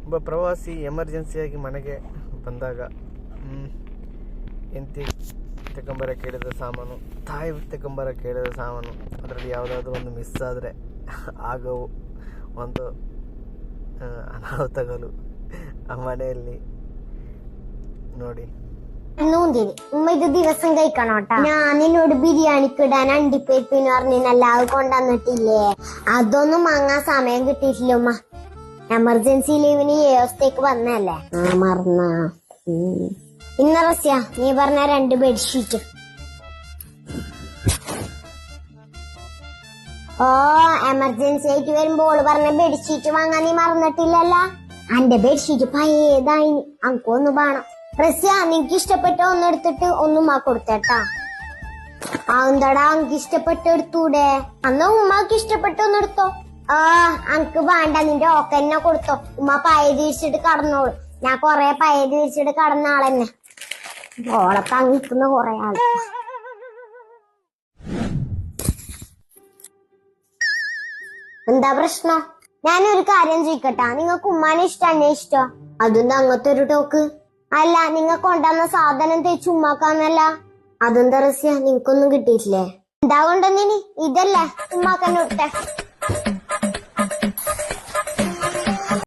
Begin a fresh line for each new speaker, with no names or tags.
ಒಬ್ಬ ಪ್ರವಾಸಿ ಎಮರ್ಜೆನ್ಸಿಯಾಗಿ ಮನೆಗೆ ಬಂದಾಗ ಹೆಂಡತಿ ತಗೊಂಬರಕ್ಕೆ ಹೇಳಿದ ಸಾಮಾನು, ತಾಯಿ ತಗೊಂಬರಕ್ಕೆ ಹೇಳಿದ ಸಾಮಾನು, ಅದರಲ್ಲಿ ಯಾವುದಾದ್ರೂ ಒಂದು ಮಿಸ್ ಆದರೆ ಆಗವು ಒಂದು ಅನಾಹುತಗಳು ಆ ಮನೆಯಲ್ಲಿ ನೋಡಿ.
ഇത് ദിവസം കഴിക്കണോട്ടാ. ഞാൻ നിന്നോട് ബിരിയാണിക്ക് ഇടാൻ അണ്ടിപ്പരിപ്പിന്ന് പറഞ്ഞില്ല, അത് കൊണ്ടുവന്നിട്ടില്ലേ? അതൊന്നും വാങ്ങാൻ സമയം കിട്ടിയിട്ടില്ല ഉമ്മ. എമർജൻസി ലീവിന് 7 ദിവസത്തേക്ക് വന്നല്ലേ. മറന്ന ഇന്ന റസ്യ നീ പറഞ്ഞ 2 ബെഡ്ഷീറ്റ്. ഓ എമർജൻസി ആയിട്ട് വരുമ്പോൾ പറഞ്ഞ ബെഡ്ഷീറ്റ് വാങ്ങാൻ നീ മറന്നിട്ടില്ലല്ലോ. എന്റെ ബെഡ്ഷീറ്റ് പഴയതായി, അനക്കൊന്ന് വേണം. റസ്യ നിനക്ക് ഇഷ്ടപ്പെട്ട ഒന്നെടുത്തിട്ട് ഒന്നുമ്മ കൊടുത്തേട്ടാ. എന്താടാ എനിക്ക് ഇഷ്ടപ്പെട്ട എടുത്തൂടെ? അന്ന് ഉമ്മക്ക് ഇഷ്ടപ്പെട്ട ഒന്നെടുത്തോ. അനക്ക് വേണ്ട, നിന്റെ ഓക്കെന്നെ കൊടുത്തോ. ഉമ്മ പയത് വിരിച്ചിട്ട് കടന്നോളൂ. ഞാൻ കൊറേ പയത് വിരിച്ചിട്ട് കടന്ന ആളെന്നെ. ഓളൊക്കെ അങ്ങിക്കുന്ന കൊറേ ആള്. എന്താ പ്രശ്നം? ഞാനൊരു കാര്യം ചോദിക്കട്ടാ, നിങ്ങൾക്ക് ഉമ്മാനെ ഇഷ്ടന്നെ ഇഷ്ടോ? അതെന്താ അങ്ങനത്തെ ഒരു ടോക്ക്? അല്ല, നിങ്ങ കൊണ്ടുവന്ന സാധനം തേച്ച് ഉമ്മാക്കാന്നല്ല. അതെന്താ റസ്യ, നിങ്ങക്കൊന്നും കിട്ടിയിട്ടില്ലേ? എന്താ കൊണ്ടുവന്നിനി? ഇതല്ലേ ഉമ്മാക്കന്നെ ഇട്ടേ.